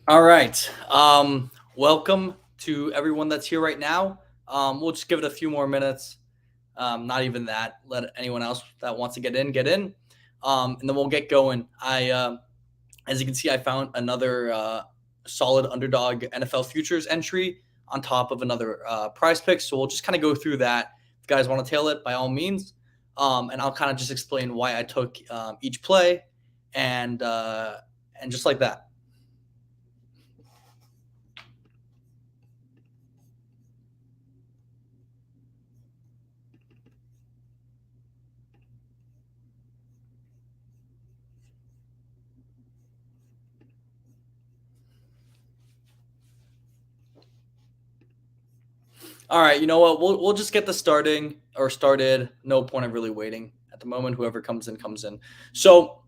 All right. Welcome to everyone that's here right now. We'll just give it a few more minutes. Not even that. Let anyone else that wants to get in, and then we'll get going. As you can see, I found another solid underdog NFL futures entry on top of another prize pick. So we'll just kind of go through that. If you guys want to tail it, by all means, and I'll kind of just explain why I took each play, and uh, and just like that. All right, you know what? We'll just get this started. No point of really waiting at the moment. Whoever comes in comes in. So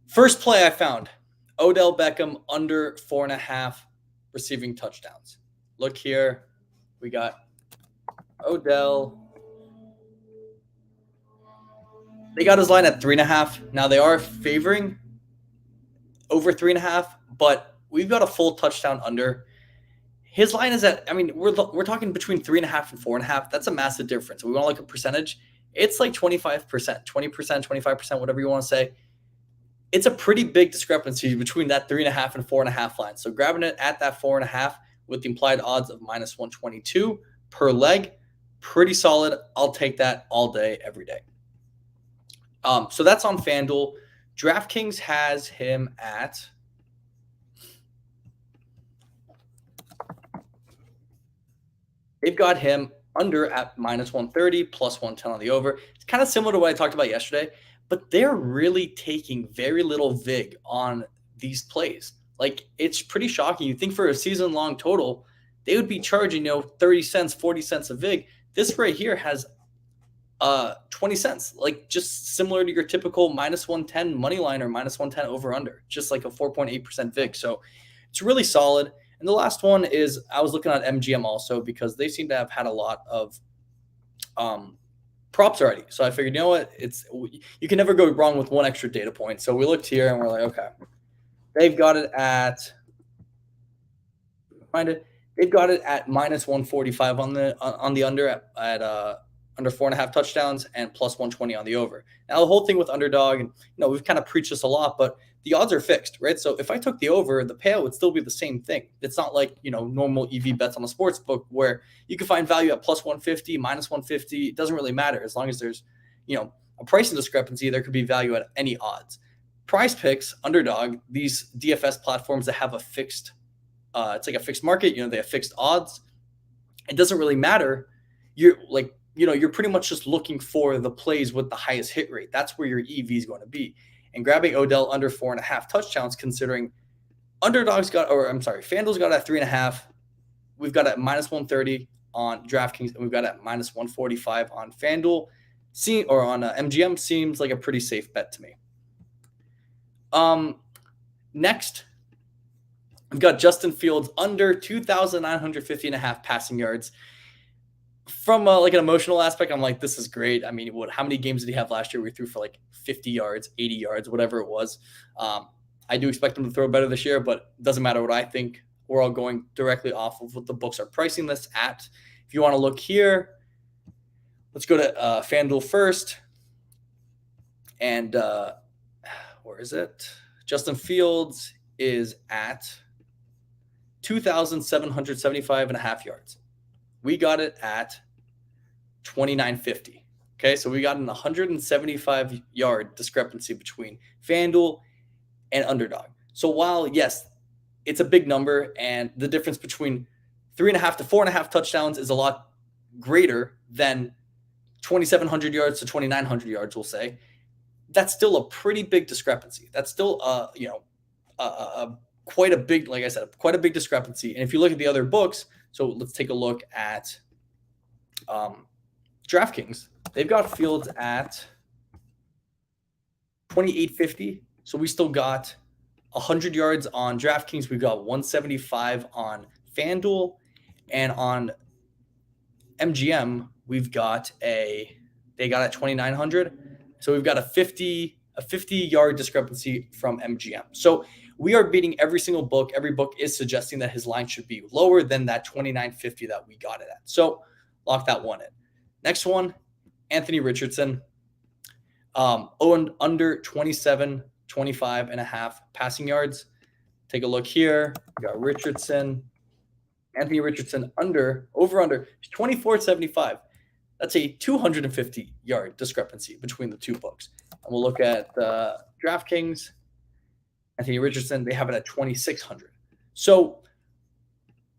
first play I found Odell Beckham under 4.5 receiving touchdowns. Look here, we got Odell. They got his line at 3.5. Now they are favoring over 3.5, but we've got a full touchdown under. His line is at, I mean, we're talking between 3.5 and 4.5. That's a massive difference. We want like a percentage. It's like 25%, 20%, 25%, whatever you want to say. It's a pretty big discrepancy between that 3.5 and 4.5 line. So grabbing it at that 4.5 with the implied odds of minus 122 per leg, pretty solid. I'll take that all day, every day. So that's on FanDuel. DraftKings has him at they've got him under at minus 130, plus 110 on the over. It's kind of similar to what I talked about yesterday, but they're really taking very little VIG on these plays. Like, it's pretty shocking. You think for a season long total, they would be charging, 30 cents, 40 cents a VIG. This right here has 20 cents, like just similar to your typical minus 110 money line or minus 110 over under, just like a 4.8% VIG. So it's really solid. And the last one is I was looking at MGM also because they seem to have had a lot of props already. So I figured, you know what, you can never go wrong with one extra data point. So we looked here and we're like, okay, they've got it at find it. They've got it at minus 145 on the under at under 4.5 touchdowns and plus 120 on the over. Now the whole thing with underdog, and we've kind of preached this a lot, but the odds are fixed, right? So if I took the over, the payout would still be the same thing. It's not like normal EV bets on the sports book where you can find value at plus 150, minus 150. It doesn't really matter as long as there's a pricing discrepancy. There could be value at any odds. Prize picks, underdog, these DFS platforms that have a fixed it's like a fixed market. They have fixed odds. It doesn't really matter. You're pretty much just looking for the plays with the highest hit rate. That's where your EV is going to be. And grabbing Odell under 4.5 touchdowns, considering FanDuel's got it at 3.5. We've got it at minus 130 on DraftKings, and we've got it at minus 145 on FanDuel. On MGM seems like a pretty safe bet to me. Next, we've got Justin Fields under 2,950.5 passing yards. From like an emotional aspect, I'm like, this is great. I mean, how many games did he have last year where he threw for like 50 yards, 80 yards, whatever it was? I do expect him to throw better this year, but it doesn't matter what I think. We're all going directly off of what the books are pricing this at. If you want to look here, let's go to FanDuel first. And where is it? Justin Fields is at 2,775.5 yards. We got it at 2,950. Okay, so we got an 175 yard discrepancy between FanDuel and Underdog. So while, yes, it's a big number, and the difference between 3.5 to 4.5 touchdowns is a lot greater than 2,700 yards to 2,900 yards, we'll say, that's still a pretty big discrepancy. That's still, quite a big, like I said, quite a big discrepancy. And if you look at the other books, so let's take a look at DraftKings. They've got Fields at 2,850. So we still got 100 yards on DraftKings. We've got 175 on FanDuel. And on MGM, they got at 2,900. So we've got a 50 yard discrepancy from MGM. So we are beating every single book. Every book is suggesting that his line should be lower than that 29.50 that we got it at. So lock that one in. Next one, Anthony Richardson. Owned under 27, 25 and a half passing yards. Take a look here. We got Richardson. Anthony Richardson over-under 24.75. That's a 250-yard discrepancy between the two books. And we'll look at DraftKings. Anthony Richardson, they have it at 2,600. So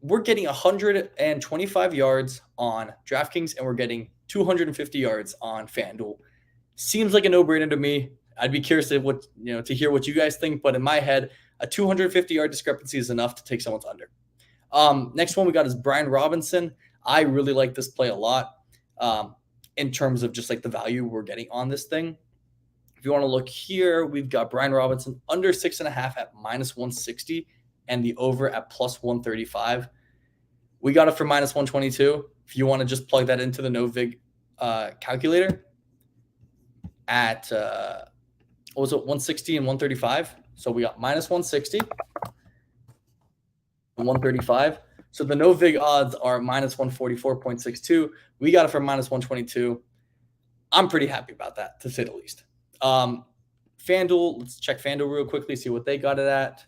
we're getting 125 yards on DraftKings, and we're getting 250 yards on FanDuel. Seems like a no-brainer to me. I'd be curious to hear what you guys think, but in my head, a 250-yard discrepancy is enough to take someone's under. Next one we got is Brian Robinson. I really like this play a lot in terms of just like the value we're getting on this thing. If you want to look here, we've got Brian Robinson under 6.5 at minus 160 and the over at plus 135. We got it for minus 122. If you want to just plug that into the no-vig calculator at, 160 and 135. So we got minus 160 and 135. So the no-vig odds are minus 144.62. We got it for minus 122. I'm pretty happy about that, to say the least. FanDuel, let's check FanDuel real quickly, see what they got it at.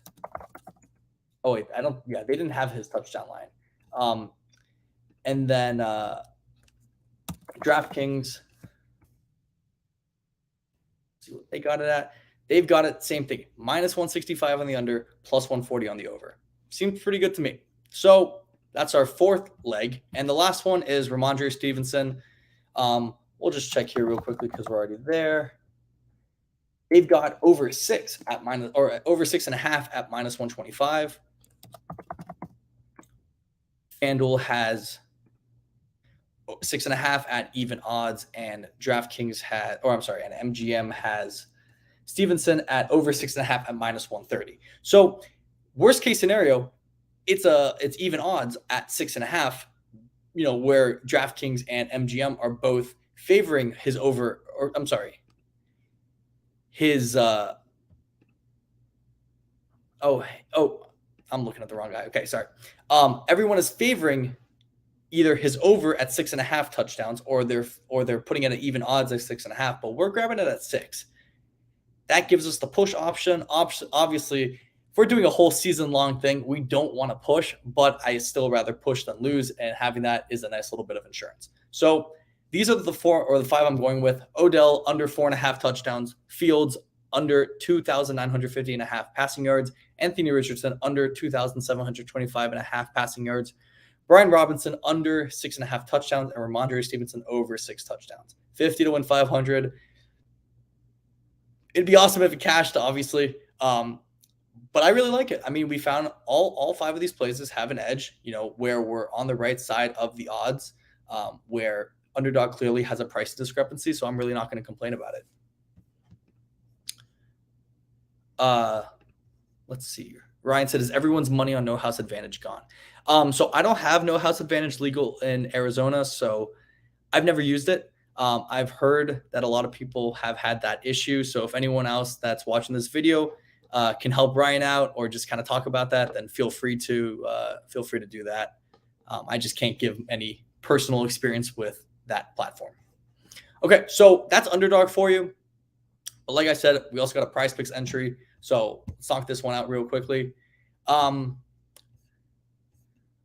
Oh, wait, they didn't have his touchdown line. And then DraftKings, see what they got it at. They've got it, same thing, minus 165 on the under, plus 140 on the over. Seems pretty good to me. So that's our fourth leg. And the last one is Ramondre Stevenson. We'll just check here real quickly because we're already there. They've got over 6 at over 6.5 at minus 125. FanDuel has 6.5 at even odds, and DraftKings and MGM has Stevenson at over 6.5 at minus 130. So worst case scenario, it's even odds at 6.5, where DraftKings and MGM are both favoring his over, I'm looking at the wrong guy. Okay, sorry. Everyone is favoring either his over at 6.5 touchdowns, or they're putting it at even odds at 6.5, but we're grabbing it at 6. That gives us the push option. Obviously, if we're doing a whole season-long thing, we don't want to push, but I still rather push than lose, and having that is a nice little bit of insurance. So these are the 4 or the 5 I'm going with. Odell, under 4.5 touchdowns. Fields, under 2,950.5 passing yards. Anthony Richardson, under 2,725.5 passing yards. Brian Robinson, under 6.5 touchdowns. And Ramondre Stevenson, over 6 touchdowns. 50 to win 500. It'd be awesome if it cashed, obviously. But I really like it. I mean, we found all 5 of these places have an edge, where we're on the right side of the odds, where Underdog clearly has a price discrepancy, so I'm really not going to complain about it. Let's see. Ryan said, is everyone's money on no house advantage gone? So I don't have no house advantage legal in Arizona, so I've never used it. I've heard that a lot of people have had that issue. So if anyone else that's watching this video can help Ryan out or just kind of talk about that, then feel free to do that. I just can't give any personal experience with that platform. Okay, so that's Underdog for you. But like I said, we also got a PrizePicks entry. So let's knock this one out real quickly. All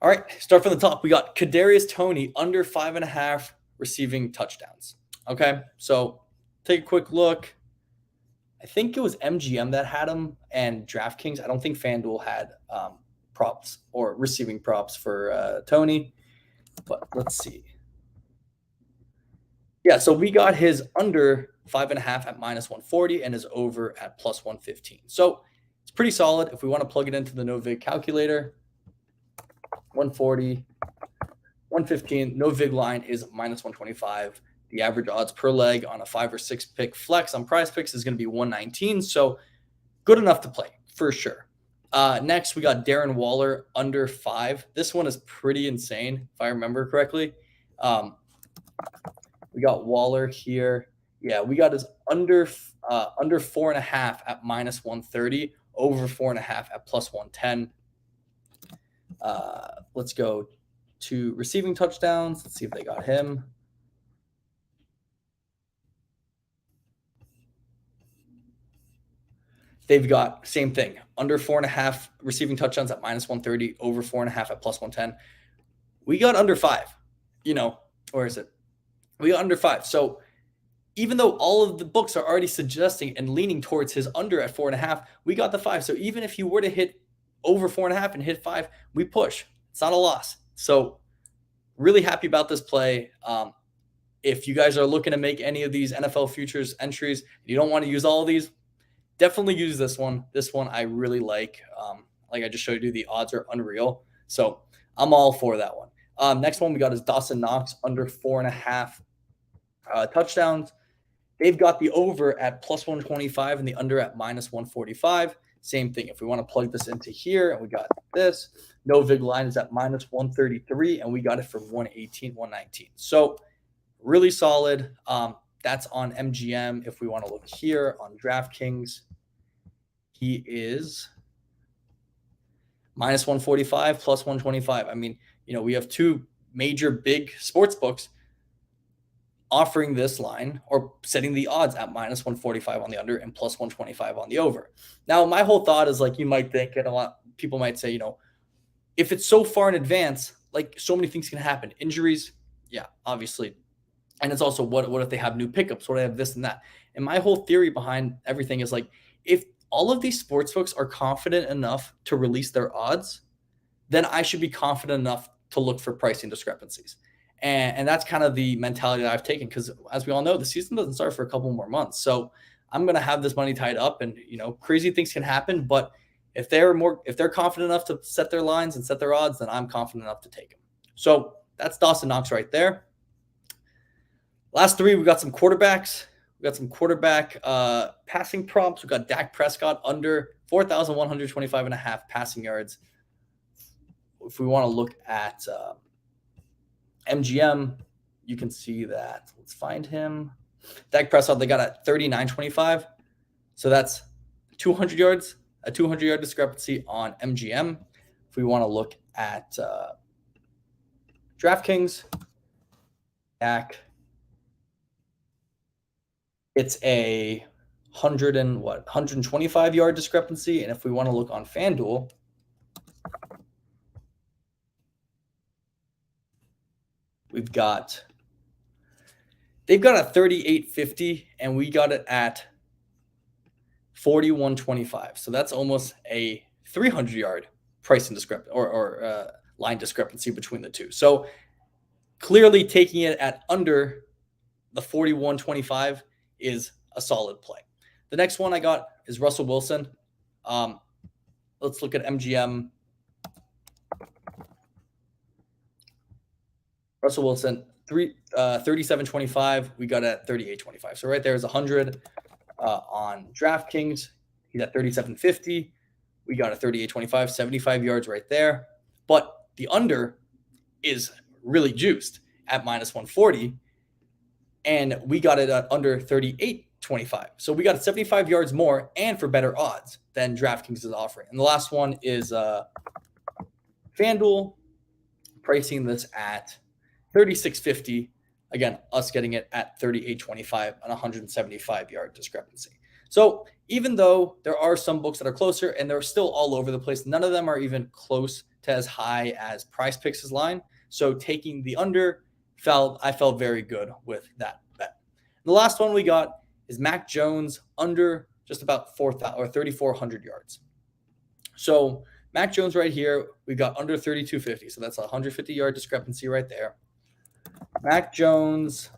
right, start from the top. We got Kadarius Toney, under 5.5 receiving touchdowns. Okay, so take a quick look. I think it was MGM that had him and DraftKings. I don't think FanDuel had props or receiving props for Toney. But let's see. Yeah, so we got his under 5.5 at minus 140 and his over at plus 115. So it's pretty solid. If we want to plug it into the no-vig calculator, 140, 115, no-vig line is minus 125. The average odds per leg on a 5 or 6 pick flex on PrizePicks is going to be 119. So good enough to play for sure. Next, we got Darren Waller, under 5. This one is pretty insane, if I remember correctly. We got Waller here. Yeah, we got his under 4.5 at minus 130, over 4.5 at plus 110. Let's go to receiving touchdowns. Let's see if they got him. They've got same thing, under 4.5 receiving touchdowns at minus 130, over 4.5 at plus 110. We got under 5, where is it? We got under 5. So even though all of the books are already suggesting and leaning towards his under at 4.5, we got the 5. So even if you were to hit over 4.5 and hit 5, we push. It's not a loss. So really happy about this play. If you guys are looking to make any of these NFL futures entries, you don't want to use all of these, definitely use this one. This one I really like. Like I just showed you, the odds are unreal. So I'm all for that one. Next one we got is Dawson Knox, under 4.5 touchdowns. They've got the over at plus 125 and the under at minus 145. Same thing. If we want to plug this into here, and we got this, no vig line is at minus 133, and we got it for 118, 119. So really solid. That's on MGM. If we want to look here on DraftKings, he is minus 145, plus 125. I mean, we have two major big sports books offering this line or setting the odds at minus 145 on the under and plus 125 on the over. Now, my whole thought is, like, you might think, and a lot of people might say, if it's so far in advance, like, so many things can happen. Injuries, yeah, obviously. And it's also, what if they have new pickups? What if they have this and that? And my whole theory behind everything is, like, if all of these sportsbooks are confident enough to release their odds, then I should be confident enough to look for pricing discrepancies. And that's kind of the mentality that I've taken, because as we all know, the season doesn't start for a couple more months. So I'm going to have this money tied up, and, crazy things can happen. But if they're confident enough to set their lines and set their odds, then I'm confident enough to take them. So that's Dawson Knox right there. Last three, we got some quarterbacks. We got some quarterback passing prompts. We got Dak Prescott, under 4,125.5 passing yards. If we want to look at MGM, you can see that. Let's find him. Dak Prescott, they got at 39.25. So that's 200 yards, a 200-yard discrepancy on MGM. If we want to look at DraftKings, Dak, it's a 125-yard discrepancy. And if we want to look on FanDuel, they've got a 38.50, and we got it at 41.25. So that's almost a 300-yard pricing discrepancy or line discrepancy between the two. So clearly taking it at under the 41.25 is a solid play. The next one I got is Russell Wilson. Let's look at MGM. Russell Wilson, 37.25. We got at 38.25. So right there is 100 on DraftKings. He's at 37.50. We got a 38.25, 75 yards right there. But the under is really juiced at minus 140. And we got it at under 38.25. So we got 75 yards more and for better odds than DraftKings is offering. And the last one is FanDuel, pricing this at 36.50. Again, us getting it at 38.25 on a 175-yard discrepancy. So even though there are some books that are closer and they're still all over the place, none of them are even close to as high as PrizePicks' line. So taking the under, I felt very good with that bet. The last one we got is Mac Jones, under just about 3,400 yards. So Mac Jones right here, we got under 32.50. So that's a 150-yard discrepancy right there. Mac Jones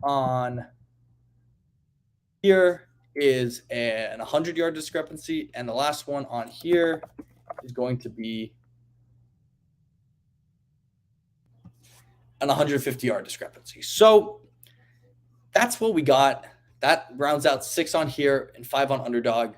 on here is an 100-yard discrepancy. And the last one on here is going to be an 150-yard discrepancy. So that's what we got. That rounds out 6 on here and 5 on Underdog.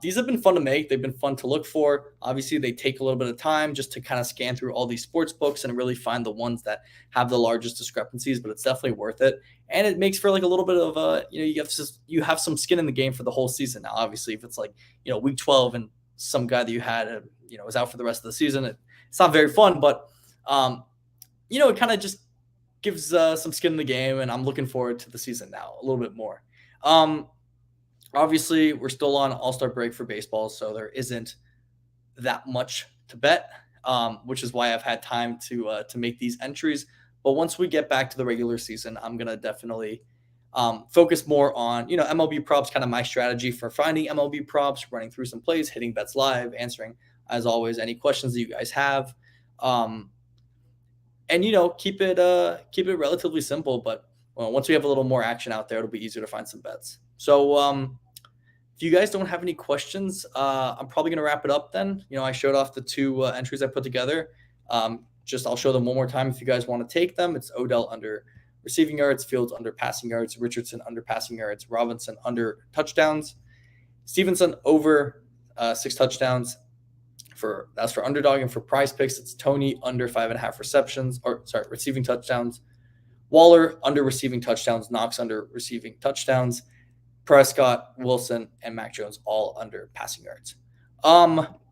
These have been fun to make. They've been fun to look for. Obviously, they take a little bit of time just to kind of scan through all these sports books and really find the ones that have the largest discrepancies, but it's definitely worth it. And it makes for like a little bit of you have some skin in the game for the whole season. Now, obviously, if it's like, week 12 and some guy that you had, is out for the rest of the season. It's not very fun, but it kind of just gives some skin in the game, and I'm looking forward to the season now a little bit more. Obviously, we're still on All-Star break for baseball, so there isn't that much to bet, which is why I've had time to make these entries. But once we get back to the regular season, I'm gonna definitely focus more on MLB props, kind of my strategy for finding MLB props, running through some plays, hitting bets live, answering as always any questions that you guys have. And keep it relatively simple, but once we have a little more action out there, it'll be easier to find some bets. So if you guys don't have any questions, I'm probably gonna wrap it up then. I showed off the two entries I put together. I'll show them one more time if you guys want to take them. It's Odell under receiving yards, Fields under passing yards, Richardson under passing yards, Robinson under touchdowns, Stevenson over 6 touchdowns. That's for Underdog, and for PrizePicks, it's Tony under 5.5 receiving touchdowns, Waller under receiving touchdowns, Knox under receiving touchdowns, Prescott, Wilson, and Mac Jones all under passing yards.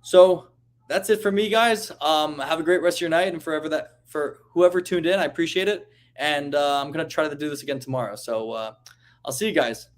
So that's it for me, guys. Have a great rest of your night, and for whoever tuned in, I appreciate it. And I'm gonna try to do this again tomorrow. So I'll see you guys.